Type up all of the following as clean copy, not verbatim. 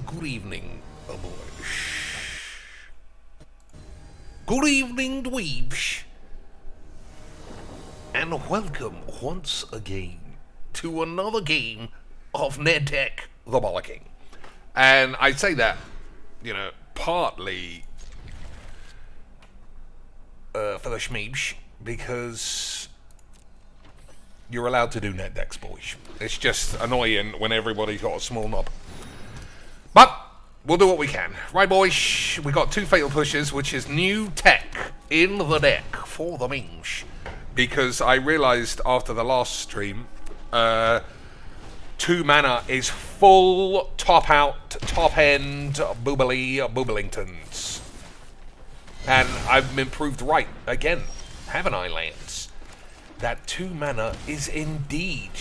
Good evening, boys. Good evening, dweebs. And welcome once again to another game of NetDeck the Bollocking. And I say that, partly for the schmeebs, because you're allowed to do net decks, boys. It's just annoying when everybody's got a small knob. But we'll do what we can. Right, boys? We got 2 fatal pushes, which is new tech in the deck for the memes. Because I realized after the last stream, 2 mana is full top out, top end, booblingtons. And I've been proved right again, haven't I, Lance? That 2 mana is indeed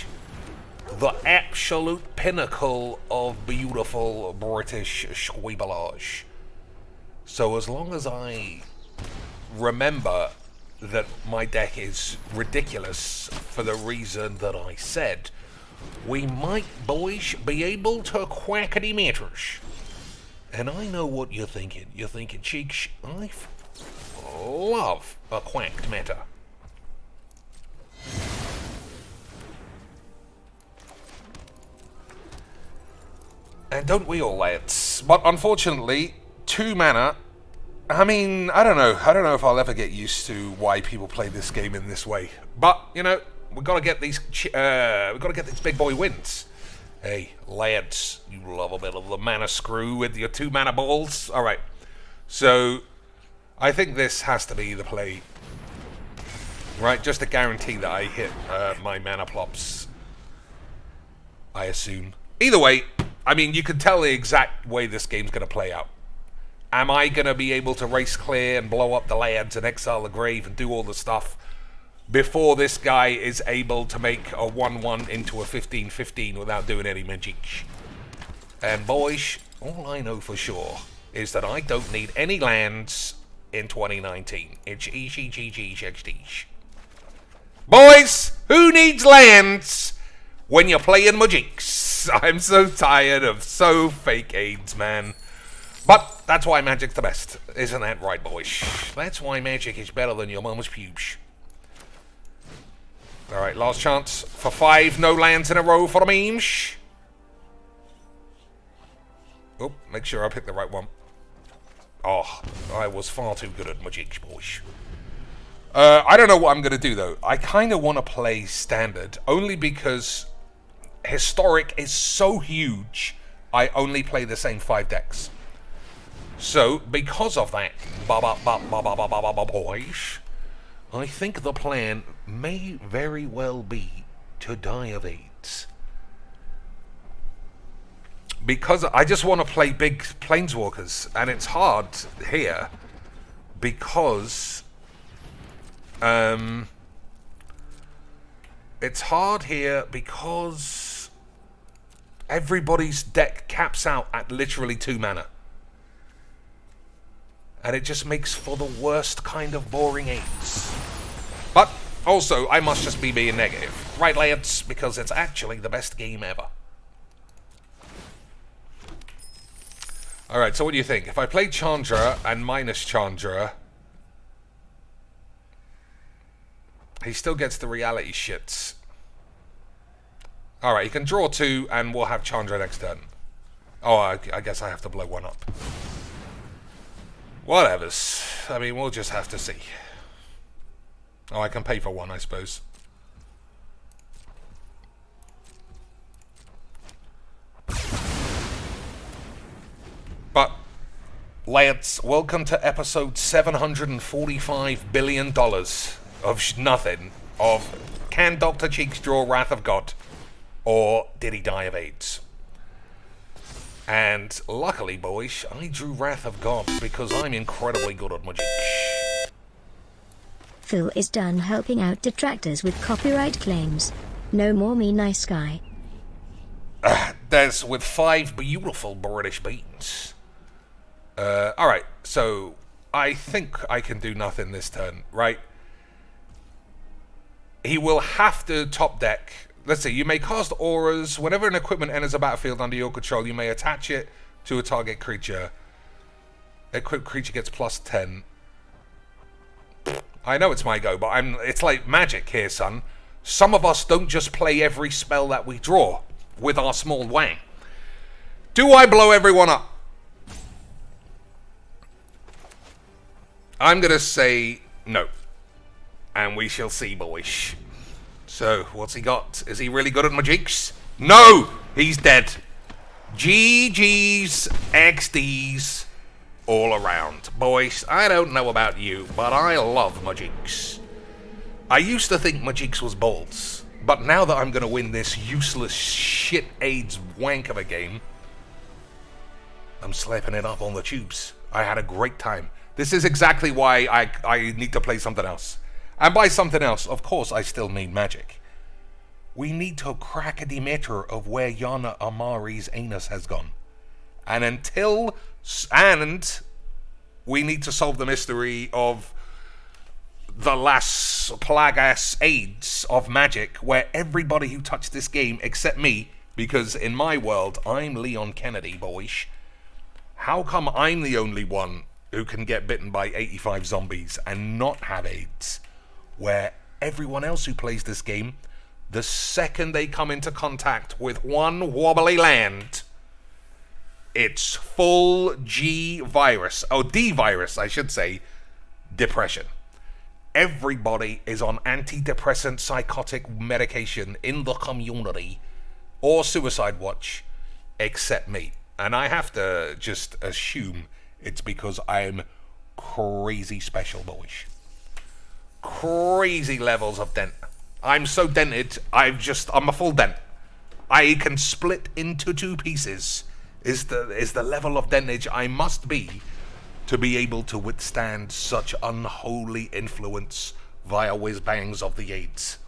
the absolute pinnacle of beautiful British squibblage. So as long as I remember that my deck is ridiculous for the reason that I said, we might, boys, be able to quackity matters. And I know what you're thinking. You're thinking, Cheeks, I love a quacked meta. And don't we all, lads? But unfortunately, 2 mana. I mean, I don't know if I'll ever get used to why people play this game in this way. But we gotta get these. We gotta get these big boy wins. Hey, lads, you love a bit of the mana screw with your 2 mana balls. All right, so I think this has to be the play, right? Just to guarantee that I hit my mana plops. I assume. Either way. I mean, you can tell the exact way this game's going to play out. Am I going to be able to race clear and blow up the lads and exile the grave and do all the stuff before this guy is able to make a 1-1 into a 15-15 without doing any magic? And boys, all I know for sure is that I don't need any lands in 2019. It's EGGGGG. Boys, who needs lands when you're playing magics? I'm so tired of so fake AIDS, man. But that's why Magic's the best. Isn't that right, boys? That's why Magic is better than your mama's pubes. Alright, last chance for 5 no lands in a row for the memes. Oh, make sure I pick the right one. Oh, I was far too good at Magic, boys. I don't know what I'm going to do, though. I kind of want to play Standard, only because Historic is so huge, I only play the same 5 decks. So, because of that, boys, I think the plan may very well be to die of AIDS. Because I just want to play big Planeswalkers, and it's hard here, because everybody's deck caps out at literally 2 mana. And it just makes for the worst kind of boring AIDS. But also, I must just be being negative. Right, lads? Because it's actually the best game ever. Alright, so what do you think? If I play Chandra and minus Chandra, he still gets the reality shits. Alright, he can draw 2 and we'll have Chandra next turn. Oh, I guess I have to blow 1 up. Whatevers. I mean, we'll just have to see. Oh, I can pay for 1, I suppose. But, lads, welcome to episode $745 billion of nothing. Of can Dr. Cheeks draw Wrath of God? Or did he die of AIDS? And luckily, boys, I drew Wrath of God because I'm incredibly good at magic. Phil is done helping out detractors with copyright claims. No more me nice guy. There's with 5 beautiful British beans. Alright, so I think I can do nothing this turn, right? He will have to top deck. Let's see, you may cast auras. Whenever an equipment enters a battlefield under your control, you may attach it to a target creature. Equipped creature gets +10. I know it's my go, but it's like magic here, son. Some of us don't just play every spell that we draw with our small wang. Do I blow everyone up? I'm going to say no. And we shall see, boys. So, what's he got? Is he really good at magics? No! He's dead. GG's, XD's, all around. Boys, I don't know about you, but I love magics. I used to think magics was balls, but now that I'm going to win this useless shit AIDS wank of a game, I'm slapping it up on the tubes. I had a great time. This is exactly why I need to play something else. And by something else, of course, I still mean magic. We need to crack the matter of where Yana Amari's anus has gone. And we need to solve the mystery of the last plague-ass AIDS of magic, where everybody who touched this game, except me, because in my world, I'm Leon Kennedy, boys. How come I'm the only one who can get bitten by 85 zombies and not have AIDS, where everyone else who plays this game, the second they come into contact with one wobbly land, it's full D virus, I should say, depression. Everybody is on antidepressant psychotic medication in the community, or suicide watch, except me. And I have to just assume it's because I'm crazy special, boys. Crazy levels of dent. I'm so dented, I'm a full dent. I can split into 2 pieces, is the level of dentage I must be to be able to withstand such unholy influence via whiz-bangs of the AIDS.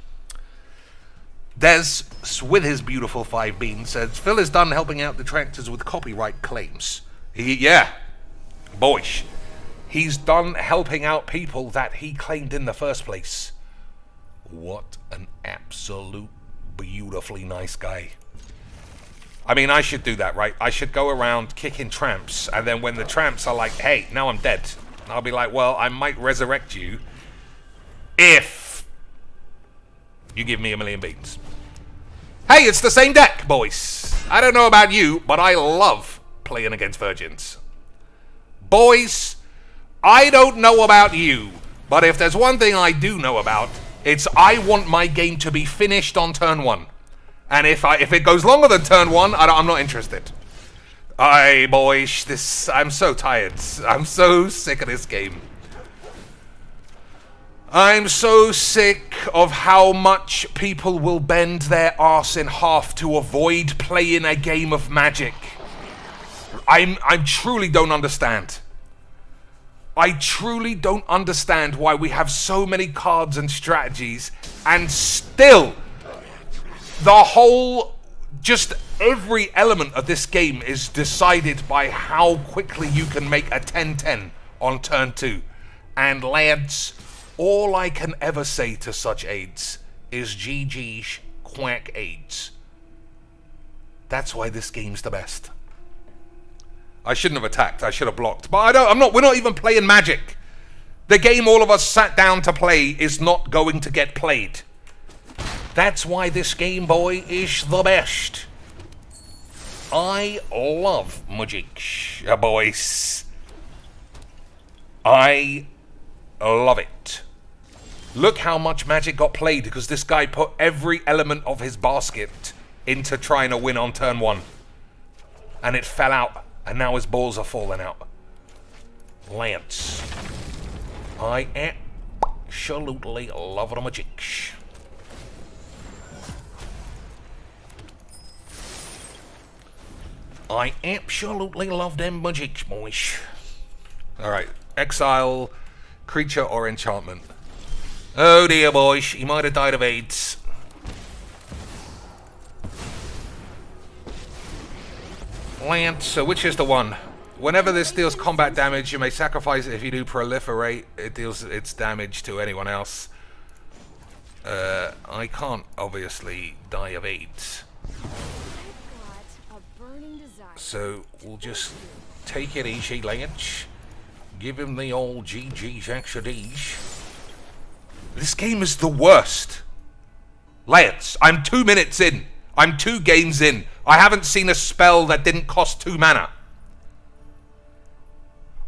Des, with his beautiful 5 beans, says, Phil is done helping out detractors with copyright claims. Boys, he's done helping out people that he claimed in the first place. What an absolute beautifully nice guy. I mean, I should do that, right? I should go around kicking tramps, and then when the tramps are like, hey, now I'm dead, I'll be like, well, I might resurrect you if you give me 1,000,000 beans. Hey, it's the same deck, boys. I don't know about you, but I love playing against virgins. Boys, I don't know about you, but if there's one thing I do know about, it's I want my game to be finished on turn 1. And if it goes longer than turn 1, I'm not interested. Boys, I'm so tired. I'm so sick of this game. I'm so sick of how much people will bend their arse in half to avoid playing a game of Magic. I truly don't understand. I truly don't understand why we have so many cards and strategies and still just every element of this game is decided by how quickly you can make a 10-10 on turn 2. And lads, all I can ever say to such aids is GG's Quack AIDS. That's why this game's the best. I shouldn't have attacked, I should have blocked. But we're not even playing Magic. The game all of us sat down to play is not going to get played. That's why this Game Boy is the best. I love Magic, boys. I love it. Look how much Magic got played because this guy put every element of his basket into trying to win on turn 1. And it fell out, and now his balls are falling out. Lance. I absolutely love the Magic. I absolutely love them Magics, boys. Alright, exile, creature or enchantment. Oh dear, boys, he might have died of AIDS. Lance, so which is the one? Whenever this deals combat damage, you may sacrifice it. If you do proliferate, it deals its damage to anyone else. I can't obviously die of AIDS. I've got a burning desire So we'll just take it easy, Lance. Give him the old GG's extra D's. This game is the worst. Lance, I'm 2 minutes in. I'm 2 games in. I haven't seen a spell that didn't cost 2 mana.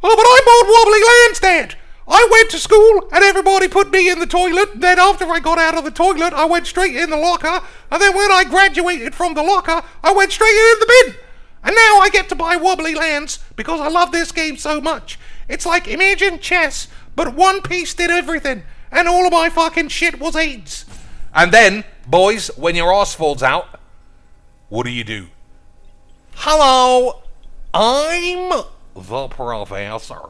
Oh, but I bought Wobbly Lands, Dad. I went to school and everybody put me in the toilet. Then after I got out of the toilet, I went straight in the locker. And then when I graduated from the locker, I went straight in the bin. And now I get to buy Wobbly Lands because I love this game so much. It's like, imagine chess, but one piece did everything. And all of my fucking shit was AIDS. And then, boys, when your ass falls out, what do? Hello, I'm the professor.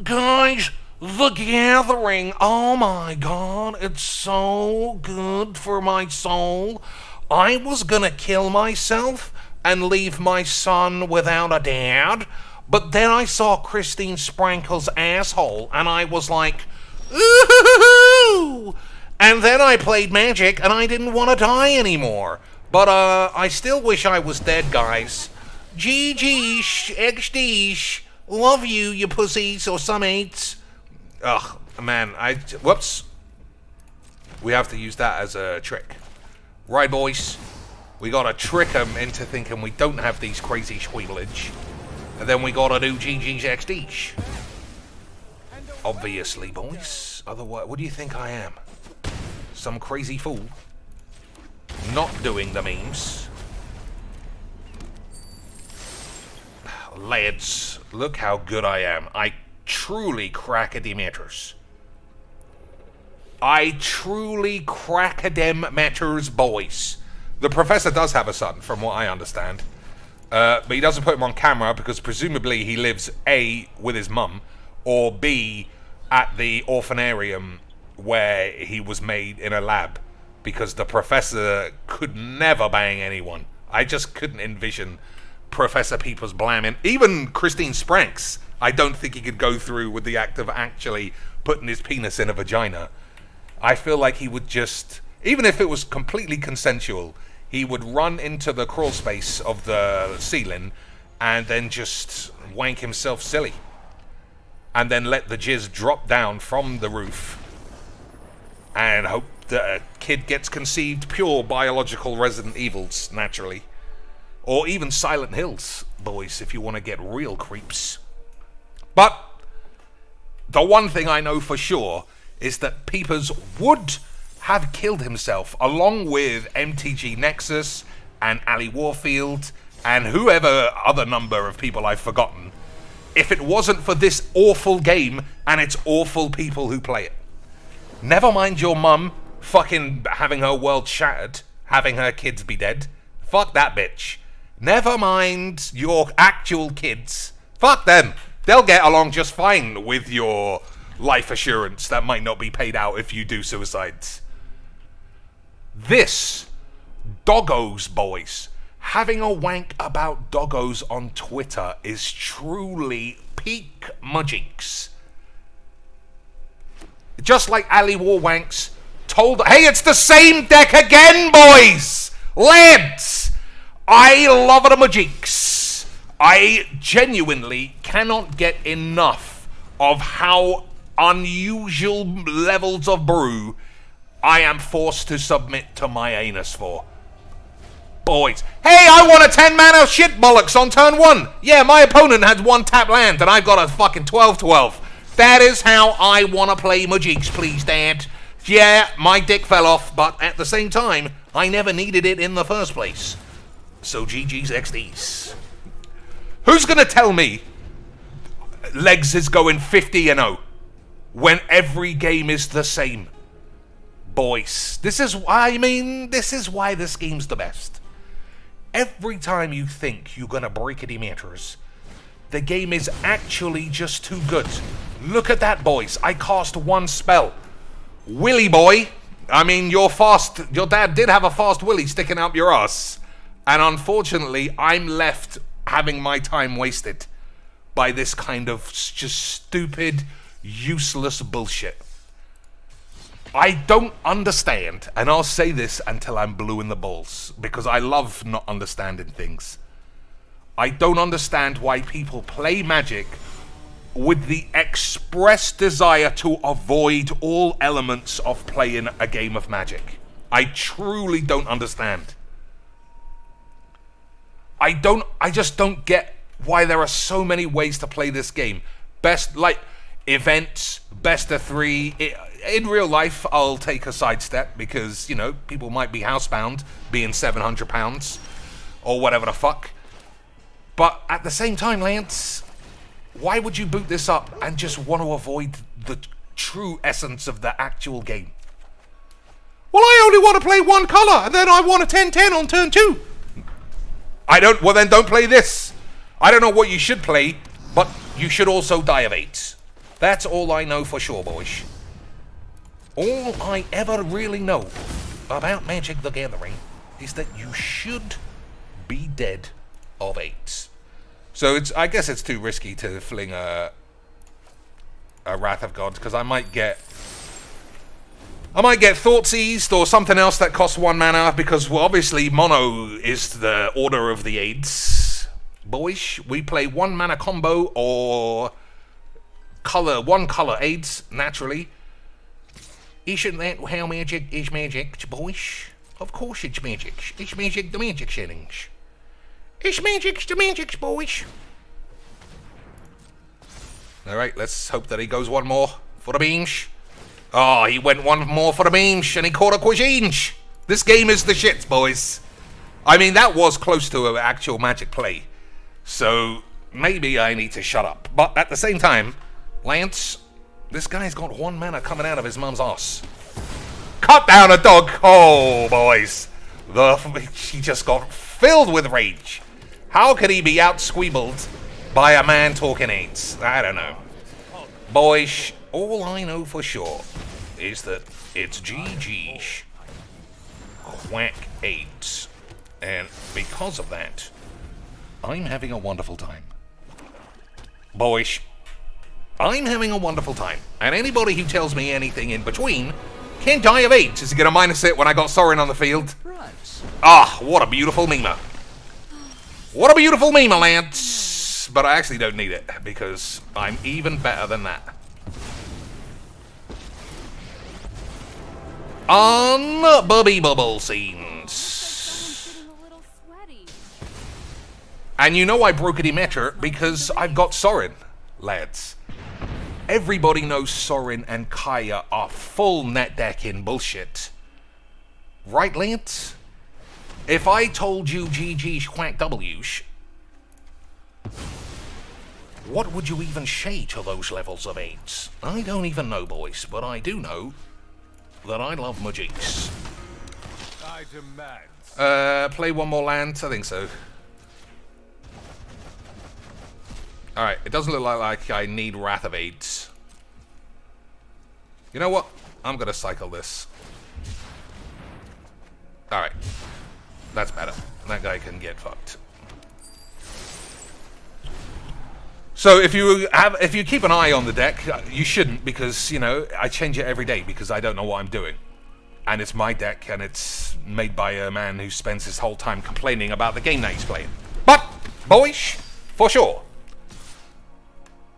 Guys, the gathering, oh my god, it's so good for my soul. I was gonna kill myself and leave my son without a dad, but then I saw Christine Sprankle's asshole and I was like, ooh! And then I played Magic and I didn't want to die anymore. But I still wish I was dead, guys. GG, XD, love you, you pussies or some eights. Ugh, man, whoops. We have to use that as a trick. Right, boys. We gotta trick them into thinking we don't have these crazy squealage. And then we gotta do GG's XD. Obviously, boys. Otherwise, what do you think I am? Some crazy fool? Not doing the memes. Lads, look how good I am. I truly crackadee matters. I truly crackadem matters, boys. The professor does have a son, from what I understand. But he doesn't put him on camera because presumably he lives A, with his mum, or B, at the orphanarium where he was made in a lab. Because the professor could never bang anyone. I just couldn't envision Professor Peepers blamming. Even Christine Spranks, I don't think he could go through with the act of actually putting his penis in a vagina. I feel like he would just, even if it was completely consensual, he would run into the crawl space of the ceiling and then just wank himself silly. And then let the jizz drop down from the roof and hope that a kid gets conceived pure biological Resident Evils, naturally. Or even Silent Hills, boys, if you want to get real creeps. But the one thing I know for sure is that Peepers would have killed himself along with MTG Nexus and Ali Warfield and whoever other number of people I've forgotten if it wasn't for this awful game and its awful people who play it. Never mind your mum fucking having her world shattered, having her kids be dead. Fuck that bitch. Never mind your actual kids. Fuck them. They'll get along just fine with your life assurance that might not be paid out if you do suicides. This, doggos, boys, having a wank about doggos on Twitter is truly peak Mudgeeks. Just like Ali Warwanks told... Hey, it's the same deck again, boys! Lads! I love it, Mudgeeks. I genuinely cannot get enough of how unusual levels of brew I am forced to submit to my anus for. Boys. Hey, I want a 10 mana shit bollocks on turn 1. Yeah, my opponent has 1 tap land and I've got a fucking 12/12. That is how I want to play Mudgeeks, please, Dad. Yeah, my dick fell off, but at the same time, I never needed it in the first place. So GG's XDs. Who's going to tell me Legs is going 50-0 when every game is the same? Boys, this is why this game's the best. Every time you think you're going to break it matters, the game is actually just too good. Look at that, boys. I cast 1 spell. Willy boy. I mean, your dad did have a fast willy sticking out your ass. And unfortunately, I'm left having my time wasted by this kind of just stupid, useless bullshit. I don't understand, and I'll say this until I'm blue in the balls, because I love not understanding things. I don't understand why people play Magic with the express desire to avoid all elements of playing a game of Magic. I truly don't understand. I just don't get why there are so many ways to play this game. Best, like, events, best of 3. In real life, I'll take a sidestep because, you know, people might be housebound being £700 or whatever the fuck. But at the same time, Lance, why would you boot this up and just want to avoid the true essence of the actual game? Well, I only want to play one color, and then I want a 10-10 on turn 2. Well, then don't play this. I don't know what you should play, but you should also die of AIDS. That's all I know for sure, boys. All I ever really know about Magic the Gathering is that you should be dead of AIDS. So I guess it's too risky to fling a Wrath of Gods, because I might get Thought Seized or something else that costs 1 mana, because, well, obviously mono is the order of the aids. Boys, we play 1 mana combo or one color aids, naturally. Isn't that how Magic is Magic, boys? Of course it's Magic. It's Magic the Magic settings. It's Magic the Magic, boys. Alright, let's hope that he goes 1 more for the beans. Oh, he went 1 more for the beans, and he caught a cuisine. This game is the shit, boys. I mean, that was close to an actual Magic play. So, maybe I need to shut up. But at the same time, Lance, this guy's got 1 mana coming out of his mum's ass. Cut down a dog! Oh, boys. He just got filled with rage. How could he be out-squeebled by a man talking AIDS? I don't know. Boys, all I know for sure is that it's GG's Quack AIDS. And because of that, I'm having a wonderful time. Boys, I'm having a wonderful time. And anybody who tells me anything in between can die of AIDS. Is he going to minus it when I got Sorin on the field? Ah, what a beautiful meme. What a beautiful meme, Lance. But I actually don't need it, because I'm even better than that. Unbelievable scenes. And you know I broke it matter because I've got Sorin, lads. Everybody knows Sorin and Kaya are full net decking bullshit. Right, Lance? If I told you GG's Quack W's, what would you even say to those levels of AIDS? I don't even know, boys, but I do know that I love Magics. I demand. Play 1 more land? I think so. Alright, it doesn't look like I need Wrath of AIDS. You know what? I'm gonna cycle this. Alright. That's better. That guy can get fucked. So if you keep an eye on the deck, you shouldn't, because, you know, I change it every day because I don't know what I'm doing. And it's my deck, and it's made by a man who spends his whole time complaining about the game that he's playing. But, boys, for sure.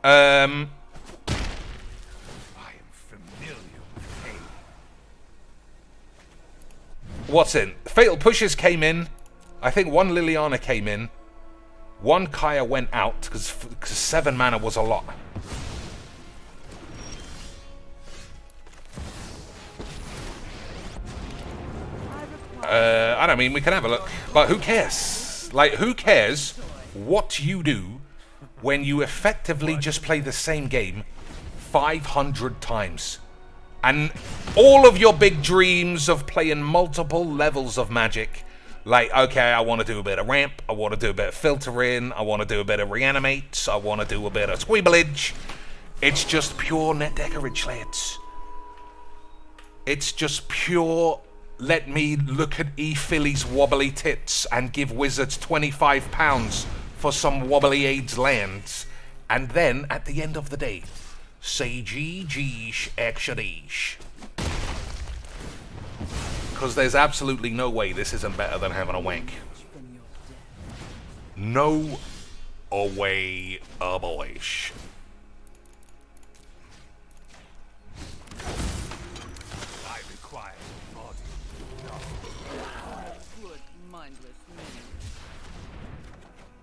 I am familiar with pain. What's in? Fatal Pushes came in. I think 1 Liliana came in. 1 Kaya went out, because 7 mana was a lot. I don't mean, we can have a look. But who cares? Like, who cares what you do when you effectively just play the same game 500 times? And all of your big dreams of playing multiple levels of Magic, like, okay, I want to do a bit of ramp, I want to do a bit of filtering, I want to do a bit of reanimate, I want to do a bit of squeeblage. It's just pure net deckerage, lads. It's just pure, let me look at E-Philly's wobbly tits and give wizards £25 for some wobbly AIDS lands. And then, at the end of the day, say GG's Exodus. Because there's absolutely no way this isn't better than having a wank. No away a boys. I require a body. Good, mindless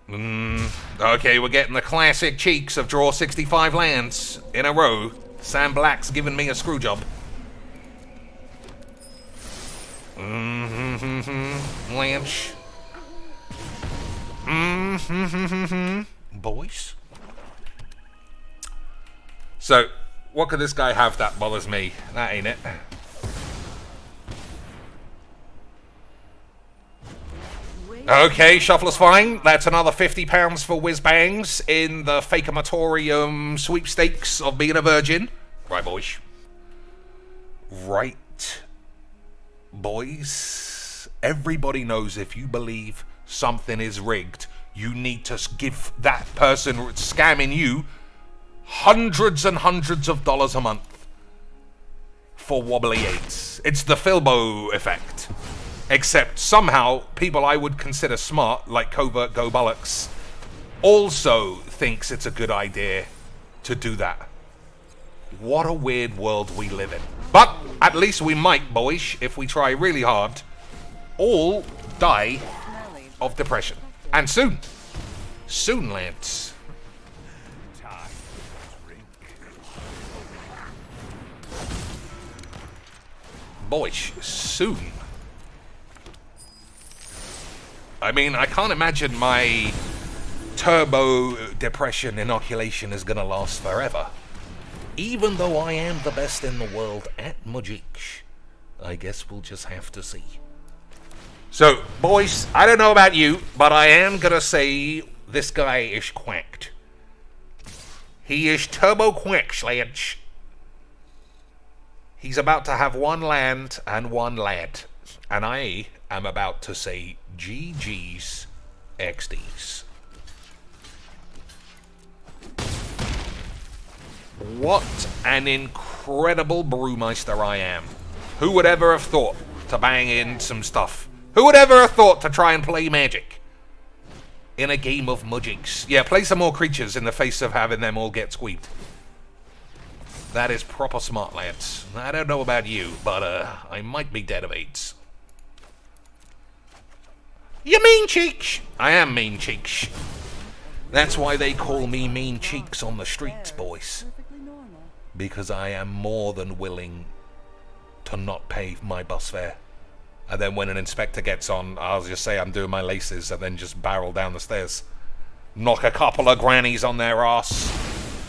men. Okay, we're getting the classic cheeks of draw 65 lands in a row. Sam Black's giving me a screw job. Blanche. Boys. So, what could this guy have that bothers me? That ain't it. Okay, shuffle is fine. That's another £50 for whiz bangs in the Fakematorium sweepstakes of being a virgin. Right, boys. Right, boys. Everybody knows if you believe something is rigged, you need to give that person scamming you hundreds and hundreds of dollars a month for wobbly eights. It's the Filbo effect. Except somehow people I would consider smart, like Covert Go Bollocks, also thinks it's a good idea to do that. What a weird world we live in. But at least we might, boys, if we try really hard, all die of depression. And soon. Soon, lads. Time to drink. Boys, soon. I mean, I can't imagine my turbo depression inoculation is gonna last forever. Even though I am the best in the world at magic, I guess we'll just have to see. So, boys, I don't know about you, but I am gonna say this guy is quacked. He is turbo quacked, lads. He's about to have one land and one lad. And I am about to say GG's XD's. What an incredible brewmeister I am. Who would ever have thought to bang in some stuff? Who would ever have thought to try and play magic in a game of mujigs? Yeah, play some more creatures in the face of having them all get squeaked. That is proper smart, lads. I don't know about you, but I might be dead of AIDS. You mean cheeks? I am mean cheeks. That's why they call me mean cheeks on the streets, boys. Perfectly normal. Because I am more than willing to not pay my bus fare. And then when an inspector gets on, I'll just say I'm doing my laces and then just barrel down the stairs. Knock a couple of grannies on their ass.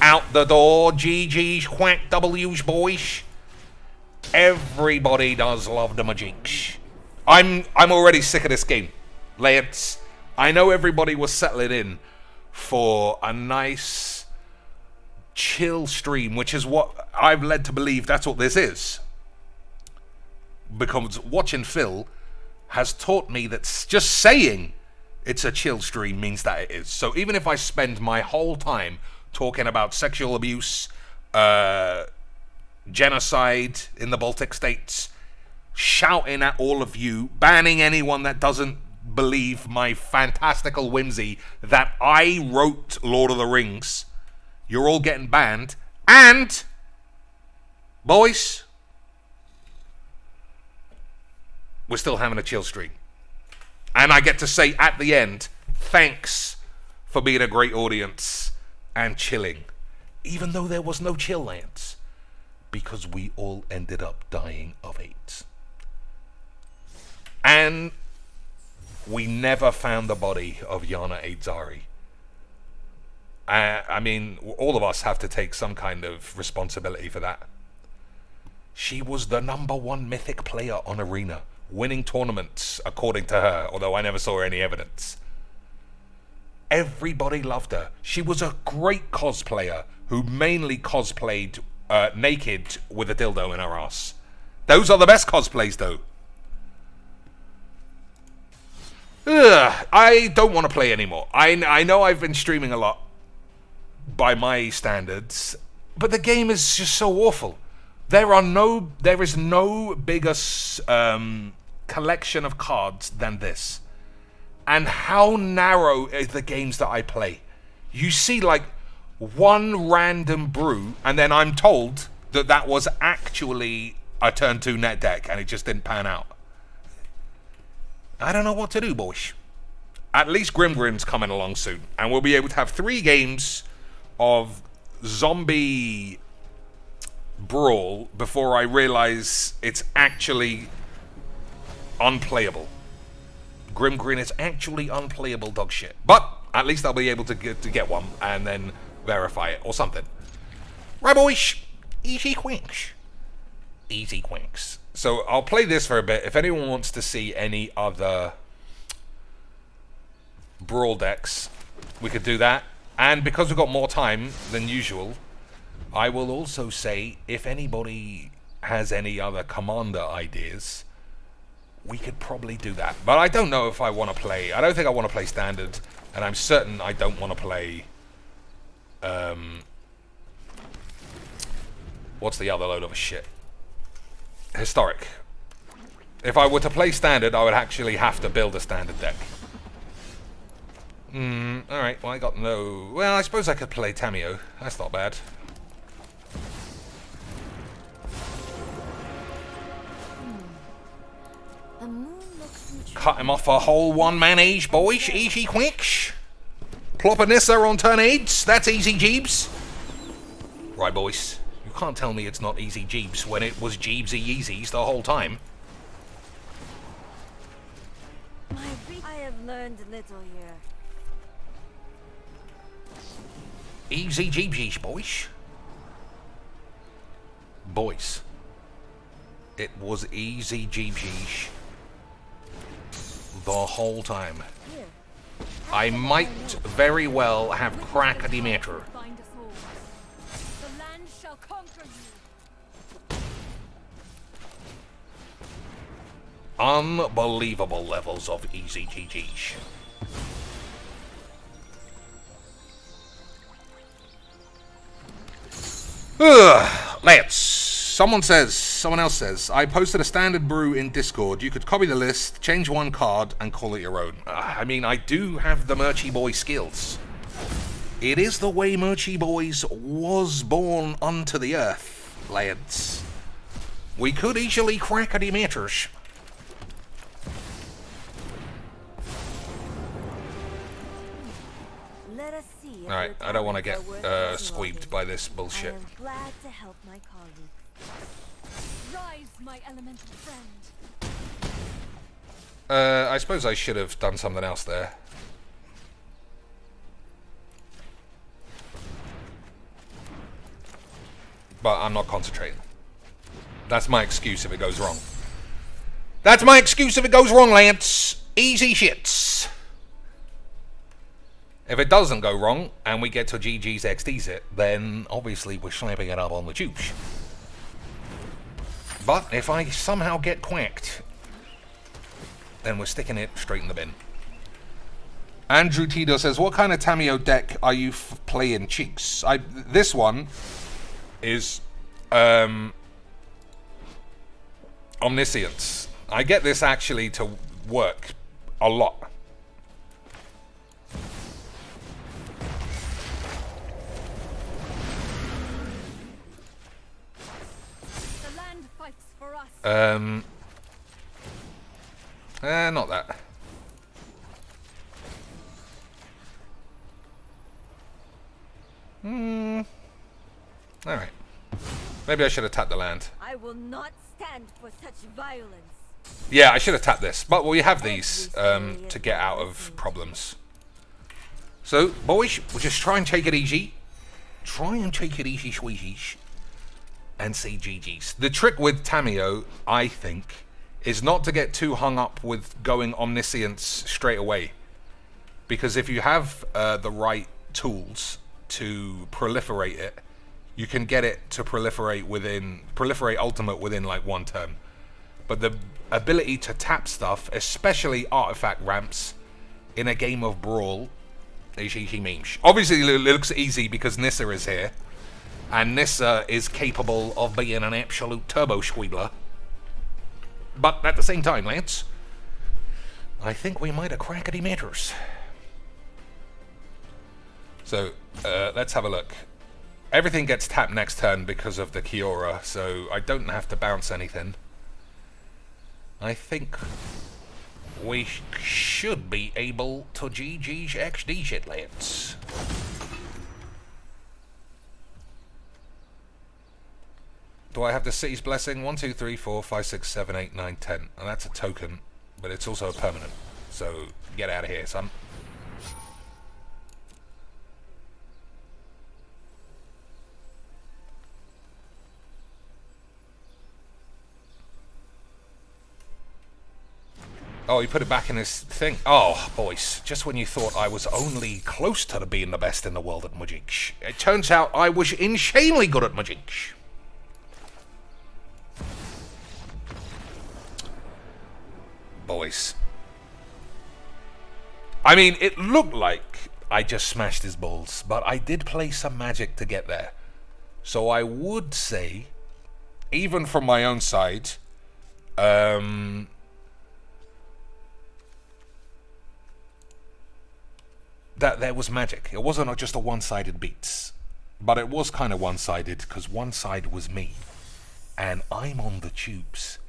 Out the door, GG's, whack W's, boys. Everybody does love the magics. I'm already sick of this game. Lads, I know everybody was settling in for a nice, chill stream, which is what I've led to believe that's what this is. Because watching Phil has taught me that just saying it's a chill stream means that it is. So even if I spend my whole time talking about sexual abuse, genocide in the Baltic states, shouting at all of you, banning anyone that doesn't believe my fantastical whimsy that I wrote Lord of the Rings, you're all getting banned. And, boys, we're still having a chill stream. And I get to say at the end, thanks for being a great audience and chilling. Even though there was no chill, lads. Because we all ended up dying of AIDS. And we never found the body of Yana Aidzari. I mean, all of us have to take some kind of responsibility for that. She was the #1 mythic player on Arena, winning tournaments, according to her, although I never saw any evidence. Everybody loved her. She was a great cosplayer who mainly cosplayed naked with a dildo in her ass. Those are the best cosplays, though. Ugh, I don't want to play anymore. I know I've been streaming a lot by my standards, but the game is just so awful. There is no bigger collection of cards than this. And how narrow are the games that I play? you see like one random brew, and then I'm told that that was actually a turn 2 net deck, and it just didn't pan out. I don't know what to do, boys. At least Grim's coming along soon, and we'll be able to have 3 games of zombie brawl before I realize it's actually unplayable. Grim is actually unplayable dog shit. But at least I'll be able to get one and then verify it or something. Right, boys? Easy quinks. Easy quinks. So I'll play this for a bit. If anyone wants to see any other brawl decks, we could do that. And because we've got more time than usual, I will also say if anybody has any other commander ideas, we could probably do that. But I don't know if I want to play. I don't think I want to play standard, and I'm certain I don't want to play what's the other load of shit? Historic. If I were to play standard, I would actually have to build a standard deck. Alright, well I got no... Well, I suppose I could play Tamio. That's not bad. The moon looks intriguing. Cut him off a whole one-man age, boys. Easy quicks. Plop a Nissa on turn 8. That's easy jeebs. Right, boys. You can't tell me it's not easy jeebs when it was jeebsy yeezys the whole time. I have learned little here. Easy jeebsies, boys. Boys. It was easy jeebsies the whole time. Here. I might very well have crackety matter. Find us all. The land shall conquer you. Unbelievable levels of easy GGs. Let's. Someone else says, I posted a standard brew in Discord. You could copy the list, change one card, and call it your own. I mean, I do have the Merchy Boy skills. It is the way Merchy Boys was born unto the earth, lads. We could easily crackety matters. Let us see. if Alright, your I don't want to talents get are worth squeebed exploring. by this I bullshit. am glad to help my colleagues. Rise, my elemental friend. I suppose I should have done something else there. But I'm not concentrating. That's my excuse if it goes wrong. That's my excuse if it goes wrong, Lance. Easy shits. If it doesn't go wrong, and we get to GG's XD's it, then obviously we're slapping it up on the tubes. But if I somehow get quacked, then we're sticking it straight in the bin. Andrew Tito says, what kind of Tamio deck are you playing, Cheeks? This one is Omniscience. I get this actually to work a lot. The land fights for us. Not that. Alright. Maybe I should have tapped the land. I will not stand for such violence. Yeah, I should have tapped this. But we have these to get out of problems. So, boys, we'll just try and take it easy. Try and take it easy, sweeties. And say GG's. The trick with Tamio, I think, is not to get too hung up with going Omniscience straight away. Because if you have the right tools to proliferate it, you can get it to proliferate ultimate within like one turn. But the ability to tap stuff, especially artifact ramps, in a game of Brawl, is easy memes. Obviously it looks easy because Nissa is here. And Nissa is capable of being an absolute turbo squeebler. But at the same time, Lance, I think we might have crackety matters. So, let's have a look. Everything gets tapped next turn because of the Kiora, so I don't have to bounce anything. I think we should be able to GG's XD shit, lads. Do I have the city's blessing? 1, 2, 3, 4, 5, 6, 7, 8, 9, 10. And that's a token, but it's also a permanent. So get out of here, son. Oh, he put it back in his thing. Oh, boys, just when you thought I was only close to being the best in the world at Magic, it turns out I was insanely good at Magic. Boys. I mean, it looked like I just smashed his balls, but I did play some Magic to get there. So I would say, even from my own side, that there was magic. It wasn't just a one-sided beats, but it was kind of one-sided because one side was me, and I'm on the tubes,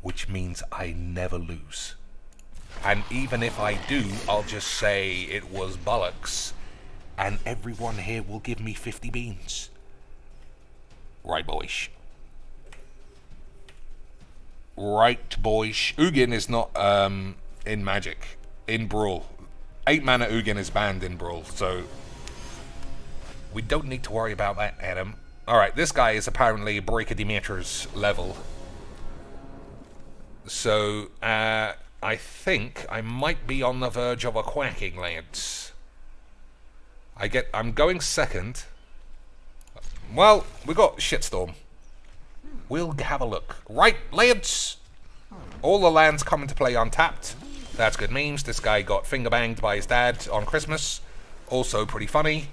which means I never lose. And even if I do, I'll just say it was bollocks, and everyone here will give me 50 beans. Right, boys. Right, boys. Ugin is not in Magic, in Brawl. 8 mana Ugin is banned in Brawl, so we don't need to worry about that, Adam. Alright, this guy is apparently Breaker Demeter's level. So, I think I might be on the verge of a quacking, lads. I'm going second. Well, we got Shitstorm. We'll have a look. Right, lads! All the lands come into play untapped. That's good memes. This guy got finger banged by his dad on Christmas. Also pretty funny.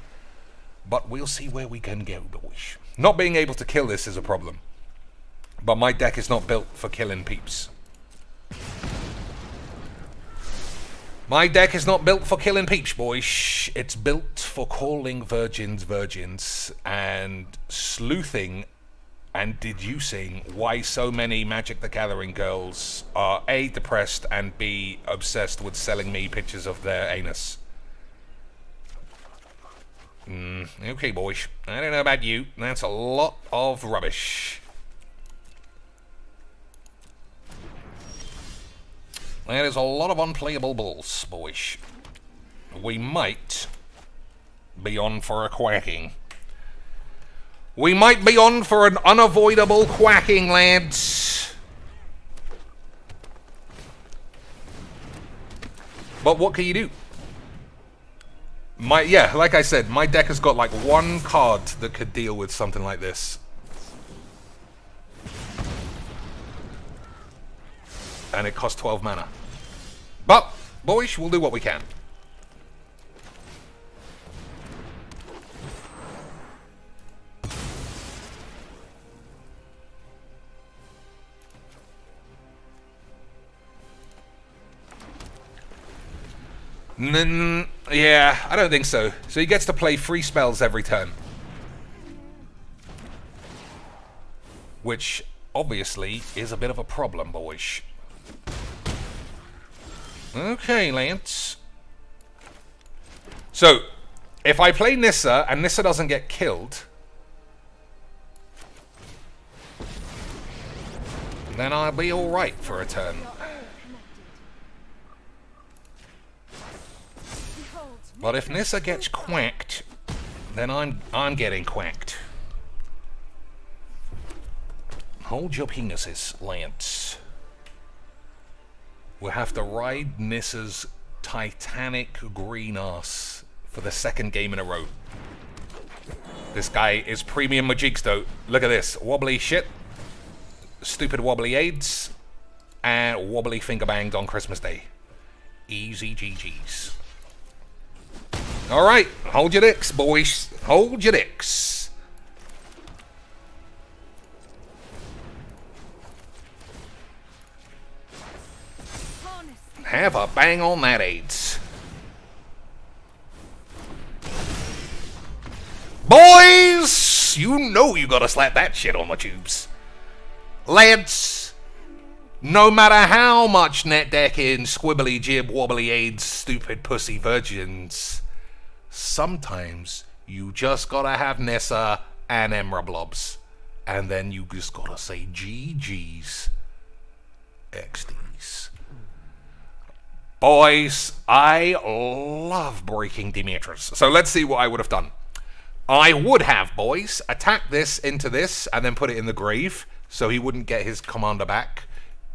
But we'll see where we can go, boys. Not being able to kill this is a problem. But my deck is not built for killing peeps. My deck is not built for killing peeps, boys. It's built for calling virgins, and sleuthing and deducing why so many Magic the Gathering girls are A, depressed, and B, obsessed with selling me pictures of their anus. Okay, boys. I don't know about you. That's a lot of rubbish. That is a lot of unplayable balls, boys. We might be on for a quacking. We might be on for an unavoidable quacking, lads. But what can you do? Like I said, my deck has got like one card that could deal with something like this. And it costs 12 mana. But, boys, we'll do what we can. Yeah, I don't think so. So he gets to play 3 spells every turn. Which, obviously, is a bit of a problem, boys. Okay, Lance. So, if I play Nissa, and Nissa doesn't get killed, then I'll be alright for a turn. But if Nissa gets quacked, then I'm getting quacked. Hold your penises, Lance. We'll have to ride Nissa's titanic green ass for the 2nd game in a row. This guy is premium Magics, though. Look at this. Wobbly shit. Stupid wobbly aids. And wobbly finger banged on Christmas Day. Easy GG's. Alright, hold your dicks, boys. Hold your dicks. Have a bang on that AIDS. tubes. You know you gotta slap that shit on the tubes. Lads, no matter how much net decking, squibbly jib wobbly aids, stupid pussy virgins, sometimes you just gotta have Nessa and Emra blobs. And then you just gotta say GG's. XD's. Boys, I love breaking Demetrius. So let's see what I would have done. I would have, boys, attack this into this and then put it in the grave so he wouldn't get his commander back.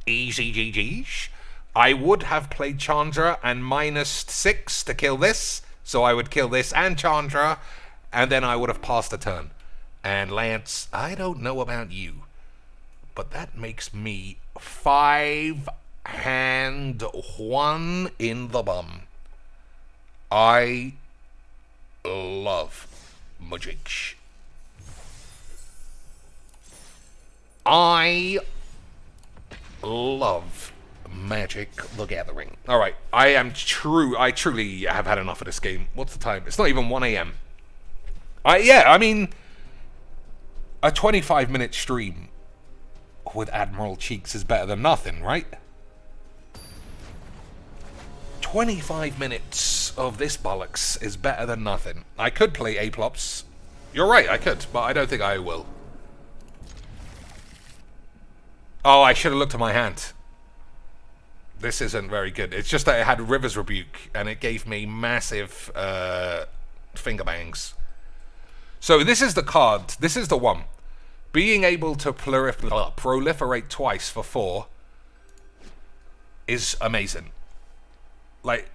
Easy GG's. I would have played Chandra and -6 to kill this. So I would kill this and Chandra, and then I would have passed a turn. And Lance, I don't know about you, but that makes me 5 hand 1 in the bum. I love magic. I love Magic the Gathering. Alright, I truly have had enough of this game. What's the time? It's not even 1 a.m. I mean, a 25-minute stream with Admiral Cheeks is better than nothing, right? 25 minutes of this bollocks is better than nothing. I could play Aplops. You're right, I could, but I don't think I will. Oh, I should have looked at my hand. This isn't very good. It's just that it had River's Rebuke, and it gave me massive finger bangs. So this is the card. This is the one. Being able to proliferate twice for 4 is amazing. Like,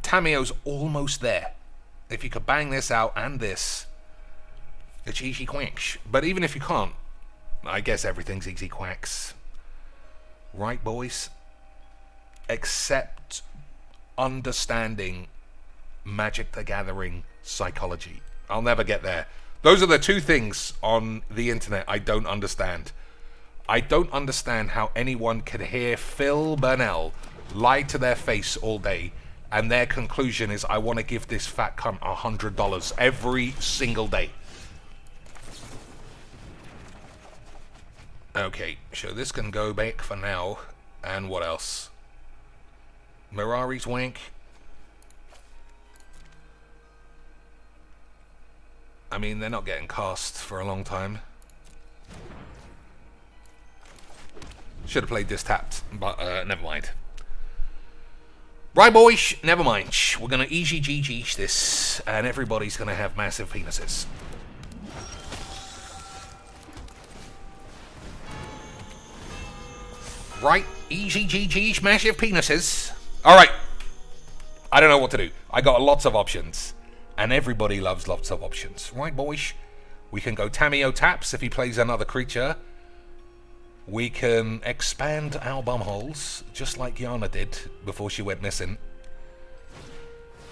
Tamiyo's almost there. If you could bang this out and this, it's easy quacks. But even if you can't, I guess everything's easy quacks. Right, boys? Except understanding Magic the Gathering psychology. I'll never get there. Those are the two things on the internet I don't understand. I don't understand how anyone could hear Phil Burnell lie to their face all day and their conclusion is, I want to give this fat cunt $100 every single day. Okay, so this can go back for now. And what else? Mirari's wank. I mean, they're not getting cast for a long time. Should have played this tapped, but never mind. Right, boys, never mind. We're going to easy GG this, and everybody's going to have massive penises. Right, easy GG, massive penises. Alright. I don't know what to do. I got lots of options. And everybody loves lots of options. Right, boys? We can go Tamiyo taps if he plays another creature. We can expand our bumholes, just like Yana did before she went missing.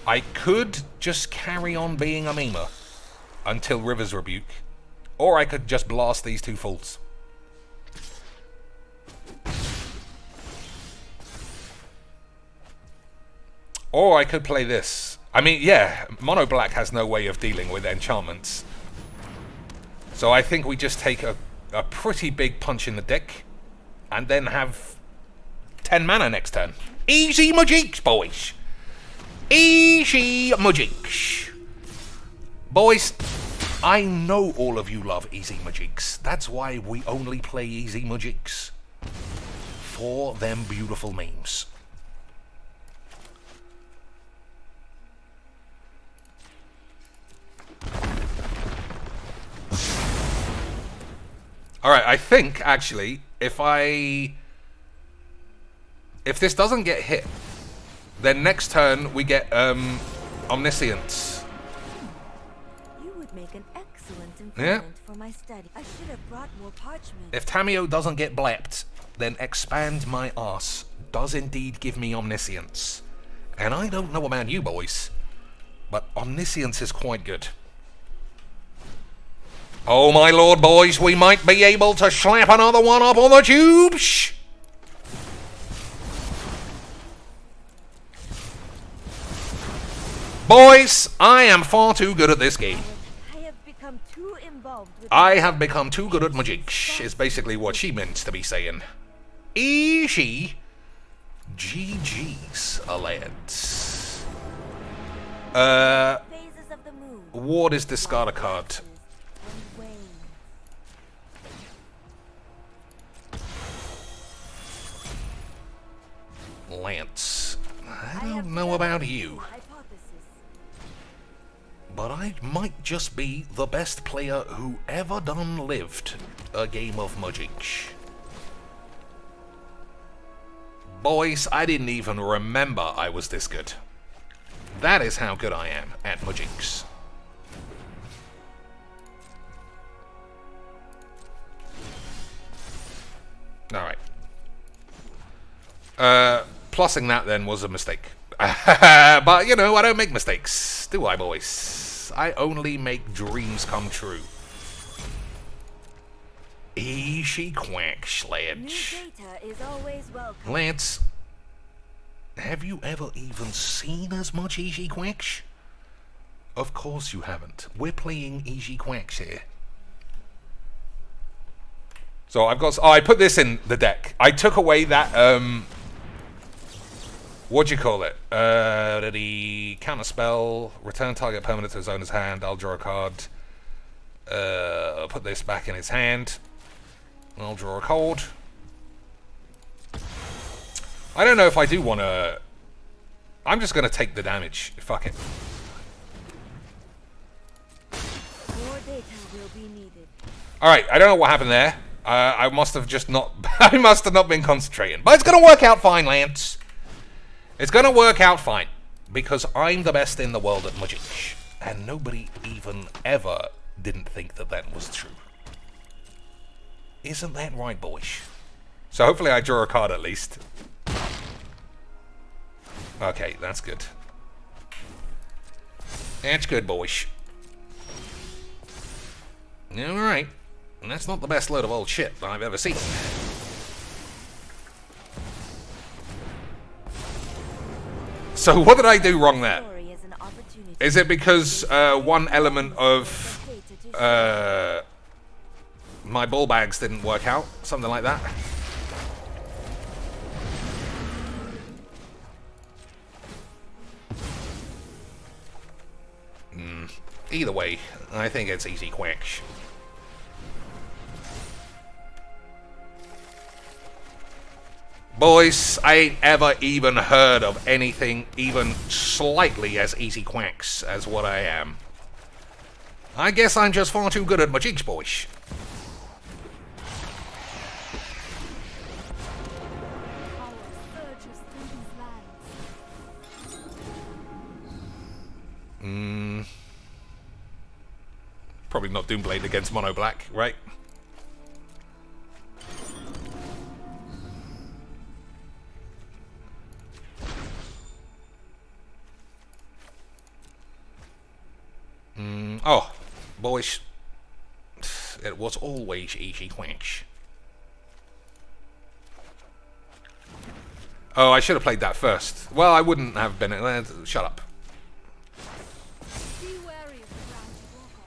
I could just carry on being a memer until River's Rebuke. Or I could just blast these two fools. Or I could play this. I mean, yeah, Mono Black has no way of dealing with enchantments. So I think we just take a pretty big punch in the dick and then have 10 mana next turn. Easy magics, boys. Easy magics. Boys, I know all of you love easy magics. That's why we only play easy magics. For them beautiful memes. Alright, I think, actually, if this doesn't get hit, then next turn we get, Omniscience. You would make an excellent informant for my study. I should have brought more parchment. If Tamiyo doesn't get blept, then Expand My Arse does indeed give me Omniscience. And I don't know about you boys, but Omniscience is quite good. Oh my lord, boys, we might be able to slap another one up on the tubes! Boys, I am far too good at this game. I have become too involved. I have become too good at magic, is basically what she meant to be saying. Easy. GG's, lads. Phases of the moon. Ward is discard a card. And wane. Lance. I don't know about you, Hypothesis. but I might just be the best player who ever done lived a game of magic. Boys, I didn't even remember I was this good. That is how good I am at magics. Alright. Plussing that then was a mistake. But, you know, I don't make mistakes, do I, boys? I only make dreams come true. Easy Quack New Sledge. data is always welcome. Lance, have you ever even seen as much Easy Quacks? Of course you haven't. We're playing Easy Quacks here. So I've got... Oh, I put this in the deck. I took away that... what do you call it? The counter spell, return target permanent to his owner's hand. I'll draw a card. I'll put this back in his hand. I'll draw a card. I don't know if I do want to... I'm just going to take the damage. Fuck it. More data will be needed. Alright, I don't know what happened there. I must have just not... I must have not been concentrating. But it's going to work out fine, Lance. It's going to work out fine. Because I'm the best in the world at magic. And nobody even ever didn't think that that was true. Isn't that right, boys? So hopefully I draw a card at least. Okay, that's good. That's good, boys. Alright. That's not the best load of old shit that I've ever seen. So what did I do wrong there? Story is an opportunity. Is it because one element of my ball bags didn't work out? Something like that? Either way, I think it's Easy Quack. Boys, I ain't ever even heard of anything even slightly as Easy Quacks as what I am. I guess I'm just far too good at my jigs, boys. Power surges through these lands. Probably not Doomblade against Mono Black, right? Oh, boys. It was always Easy Quacks. Oh, I should have played that first. Well, I wouldn't have been... shut up. Be wary of the ground you walk on.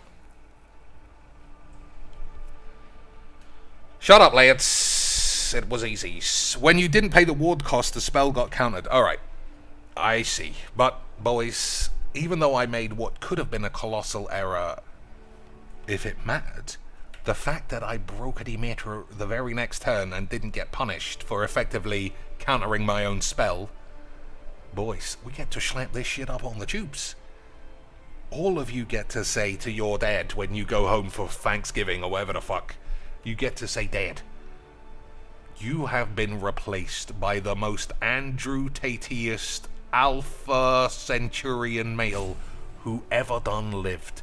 Shut up, Lance. It was easy. When you didn't pay the ward cost, the spell got countered. Alright. I see. But, boys, even though I made what could have been a colossal error, if it mattered, the fact that I broke a Demeter the very next turn and didn't get punished for effectively countering my own spell, boys, we get to slap this shit up on the tubes. All of you get to say to your dad when you go home for Thanksgiving or whatever the fuck, you get to say, Dad, you have been replaced by the most Andrew Tate-iest alpha centurion male who ever done lived.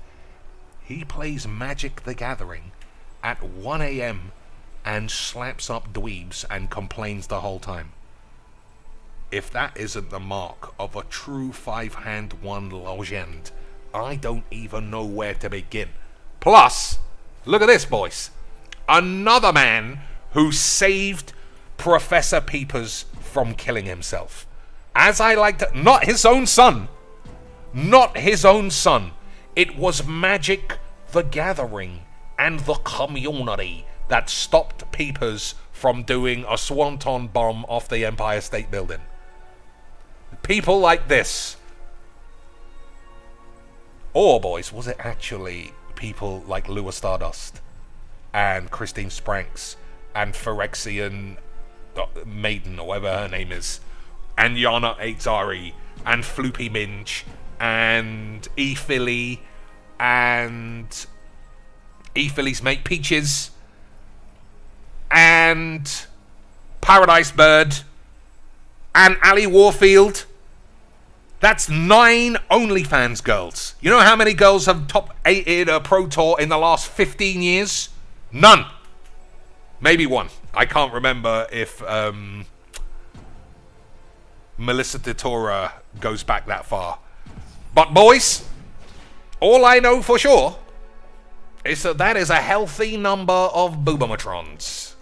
He plays Magic the Gathering at 1 AM and slaps up dweebs and complains the whole time. If that isn't the mark of a true 5-hand 1 legend, I don't even know where to begin. Plus, look at this, boys. Another man who saved Professor Peepers from killing himself. As I like to... Not his own son. Not his own son. It was Magic the Gathering and the community that stopped peepers from doing a swanton bomb off the Empire State Building. People like this. Or, boys, was it actually people like Lua Stardust and Christine Spranks and Phyrexian Maiden, or whatever her name is, and Yana Eitzari and Floopy Minge and E-Philly and E-Philly's mate Peaches and Paradise Bird and Ali Warfield? That's 9 OnlyFans girls. You know how many girls have top 8'd a Pro Tour in the last 15 years? None. Maybe one. I can't remember if Melissa DeTora goes back that far. But boys, all I know for sure is that is a healthy number of Boobomatrons.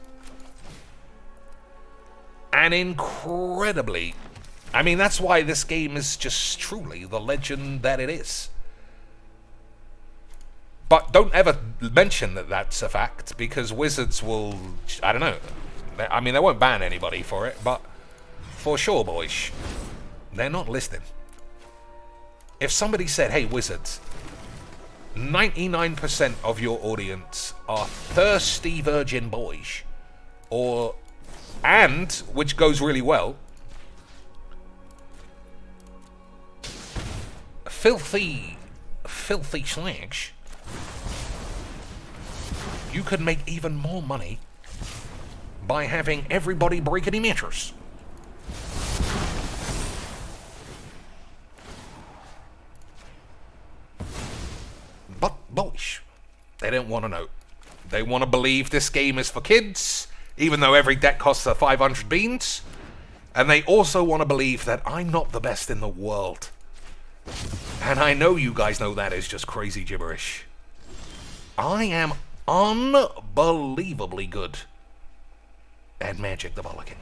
And incredibly, I mean, that's why this game is just truly the legend that it is. But don't ever mention that that's a fact, because Wizards will, I don't know. I mean, they won't ban anybody for it, but for sure, boys, they're not listening. If somebody said, hey, Wizards, 99% of your audience are thirsty virgin boys, and, which goes really well, filthy slags, you could make even more money by having everybody breaking meters. But boys, they don't want to know. They want to believe this game is for kids, even though every deck costs 500 beans. And they also want to believe that I'm not the best in the world. And I know you guys know that is just crazy gibberish. I am unbelievably good at Magic the Mulligan.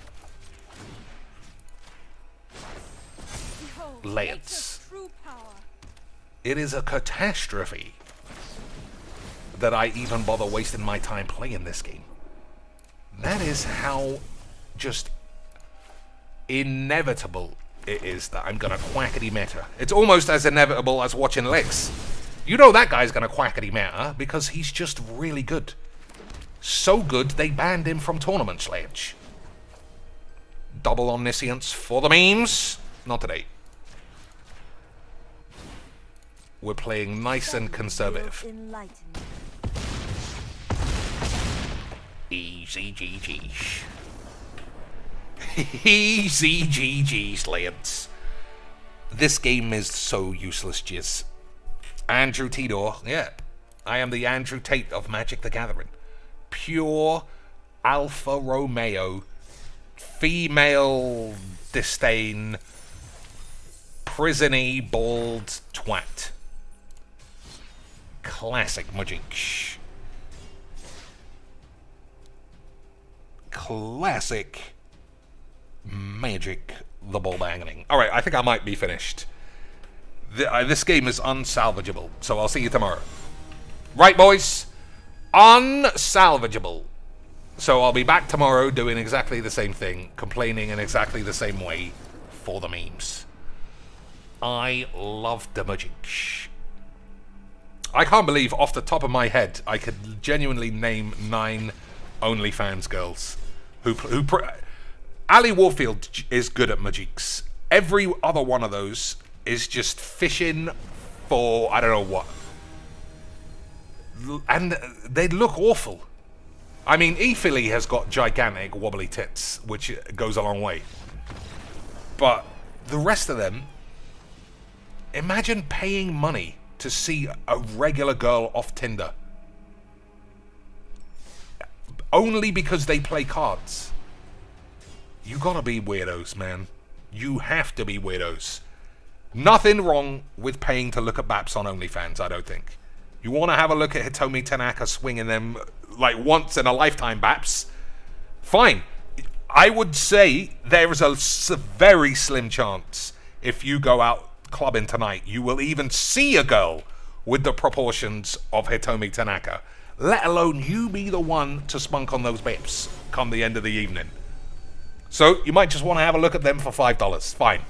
Behold, Lance. nature's true power. It is a catastrophe that I even bother wasting my time playing this game. That is how just inevitable it is that I'm gonna quackity meta. It's almost as inevitable as watching Lex. You know that guy's gonna quackity meta because he's just really good. So good they banned him from Tournament Sledge. Double omniscience for the memes. Not today. We're playing nice and conservative. Easy GG's. Easy GG's, Lance. This game is so useless, jizz. Andrew Tidor, yeah. I am the Andrew Tate of Magic the Gathering. Pure Alfa Romeo, female disdain, prisony, bald twat. Classic Magic. Classic Magic the Ball Banging. Alright, I think I might be finished. This game is unsalvageable, so I'll see you tomorrow. Right, boys? Unsalvageable. So I'll be back tomorrow doing exactly the same thing, complaining in exactly the same way for the memes. I love the magic. I can't believe off the top of my head I could genuinely name 9 OnlyFans girls Ali Warfield is good at magics. Every other one of those is just fishing for I don't know what. And they look awful. I mean, E-Philly has got gigantic wobbly tits, which goes a long way. But the rest of them, imagine paying money to see a regular girl off Tinder. Only because they play cards. You gotta be weirdos, man. You have to be weirdos. Nothing wrong with paying to look at Baps on OnlyFans, I don't think. You want to have a look at Hitomi Tanaka swinging them like once in a lifetime, Baps? Fine. I would say there is a very slim chance if you go out clubbing tonight, you will even see a girl with the proportions of Hitomi Tanaka. let alone you be the one to spunk on those babes come the end of the evening. So you might just want to have a look at them for $5. Fine.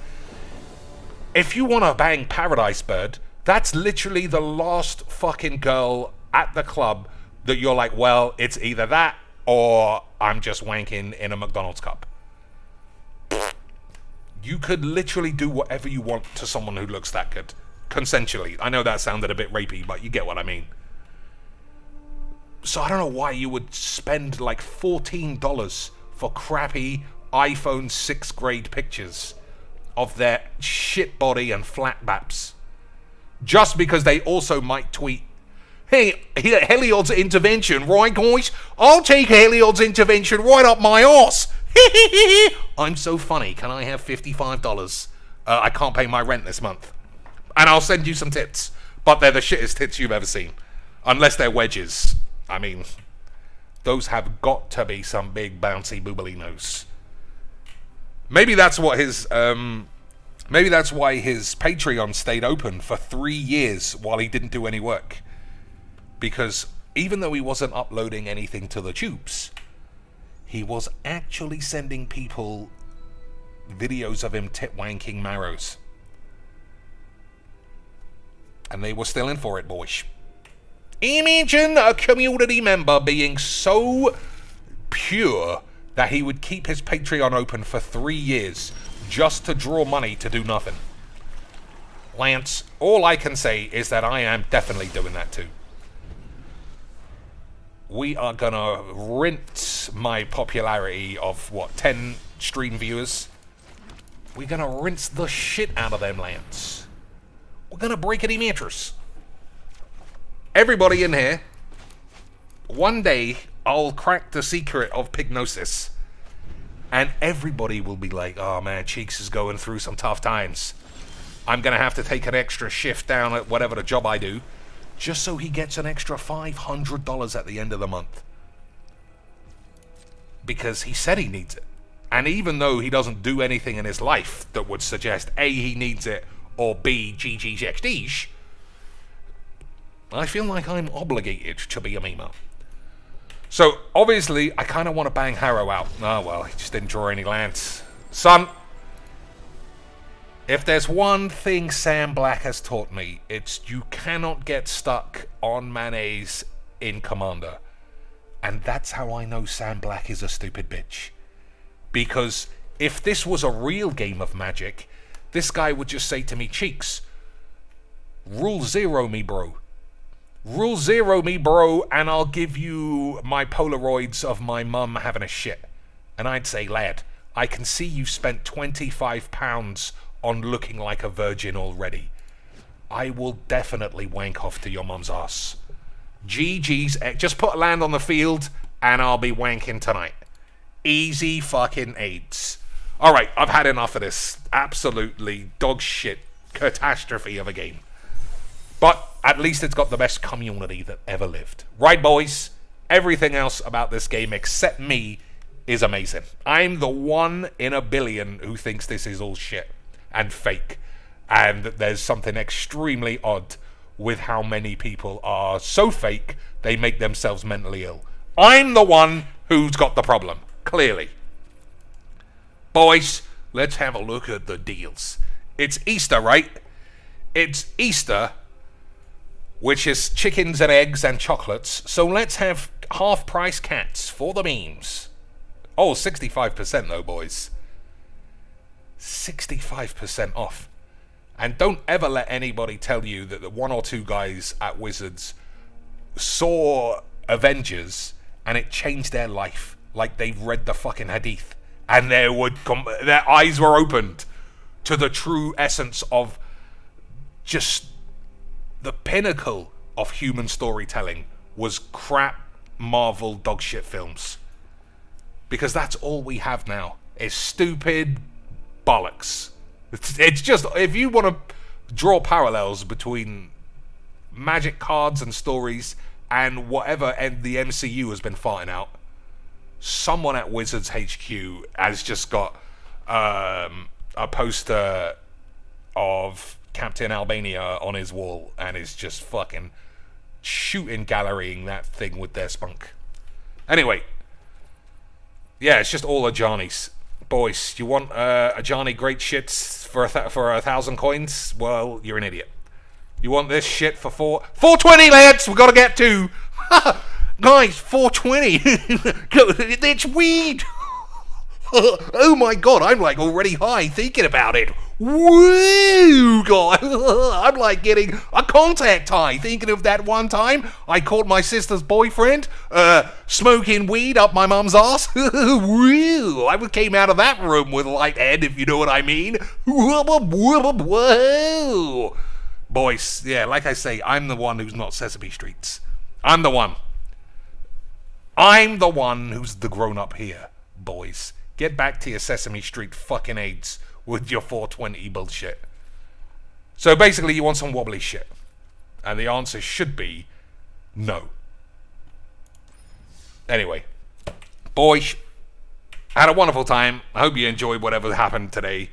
If you want to bang Paradise Bird, that's literally the last fucking girl at the club that you're like, well, it's either that or I'm just wanking in a McDonald's cup. You could literally do whatever you want to someone who looks that good. Consensually. I know that sounded a bit rapey, but you get what I mean. So I don't know why you would spend like $14 for crappy iPhone 6th grade pictures of their shit body and flat baps. Just because they also might tweet, hey, Heliod's intervention, right guys? I'll take Heliod's intervention right up my arse. I'm so funny. Can I have $55? I can't pay my rent this month. And I'll send you some tits. But they're the shittest tits you've ever seen. Unless they're wedges. I mean, those have got to be some big bouncy boobalinos. Maybe that's what his maybe that's why his Patreon stayed open for 3 years while he didn't do any work. Because even though he wasn't uploading anything to the tubes, he was actually sending people videos of him tit wanking marrows. And they were still in for it, boys. Imagine a community member being so pure that he would keep his Patreon open for 3 years just to draw money to do nothing. Lance, all I can say is that I am definitely doing that too. We are gonna rinse my popularity of, 10 stream viewers? We're gonna rinse the shit out of them, Lance. We're gonna break any mattress. Everybody in here, one day I'll crack the secret of pignosis. And everybody will be like, oh man, Cheeks is going through some tough times. I'm gonna have to take an extra shift down at whatever the job I do, just so he gets an extra $500 at the end of the month. Because he said he needs it. And even though he doesn't do anything in his life that would suggest A, he needs it, or B, GGXDs, I feel like I'm obligated to be a memer. So, obviously, I kind of want to bang Harrow out. Oh, well, he just didn't draw any lands. Son, if there's one thing Sam Black has taught me, it's you cannot get stuck on mayonnaise in Commander. And that's how I know Sam Black is a stupid bitch. Because if this was a real game of Magic, this guy would just say to me, Cheeks, rule 0 me, bro. Rule 0 me, bro, and I'll give you my Polaroids of my mum having a shit. And I'd say, lad, I can see you spent £25 on looking like a virgin already. I will definitely wank off to your mum's ass. GG's, just put a land on the field, and I'll be wanking tonight. Easy fucking AIDS. Alright, I've had enough of this absolutely dog shit catastrophe of a game. But at least it's got the best community that ever lived. Right, boys? Everything else about this game except me is amazing. I'm the 1 in a billion who thinks this is all shit and fake. And that there's something extremely odd with how many people are so fake they make themselves mentally ill. I'm the one who's got the problem, clearly. Boys, let's have a look at the deals. It's Easter, right? It's Easter, which is chickens and eggs and chocolates. So let's have half-price cats for the memes. Oh, 65% though, boys. 65% off. And don't ever let anybody tell you that the 1 or 2 guys at Wizards saw Avengers and it changed their life, like they've read the fucking Hadith, and their eyes were opened to the true essence of just the pinnacle of human storytelling was crap Marvel dogshit films. Because that's all we have now, is stupid bollocks. It's just, if you want to draw parallels between Magic cards and stories and whatever the MCU has been farting out, someone at Wizards HQ has just got a poster of Captain Albania on his wall and is just fucking shooting gallerying that thing with their spunk. Anyway, yeah, it's just all a Johnny's. Boys, you want a Johnny great shits for 1,000 coins? Well, you're an idiot. You want this shit for 420, lads? We gotta get to. Guys, 420. It's weed. Oh my god, I'm like already high thinking about it. Woo, god. I'm like getting a contact high thinking of that one time I caught my sister's boyfriend smoking weed up my mum's ass. Woo. I came out of that room with a light head, if you know what I mean. Whoa. Boys, yeah, like I say, I'm the one who's not Sesame Streets. I'm the one who's the grown-up here, boys. Get back to your Sesame Street fucking aids with your 420 bullshit. So basically, you want some wobbly shit. And the answer should be no. Anyway, boys, I had a wonderful time. I hope you enjoyed whatever happened today.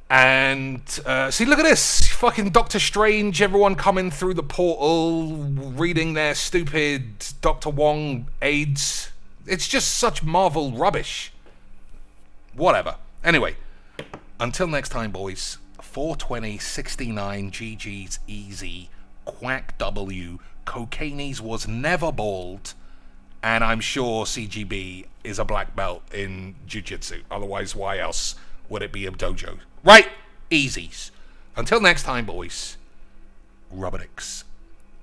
And, see, look at this. Fucking Doctor Strange, everyone coming through the portal, reading their stupid Dr. Wong aids. It's just such Marvel rubbish. Whatever. Anyway, until next time, boys. 420, 69, GG's easy. Quack W. Cocaine's was never bald. And I'm sure CGB is a black belt in Jiu-Jitsu. Otherwise, why else would it be a dojo? Right? Easies. Until next time, boys. Rubbericks.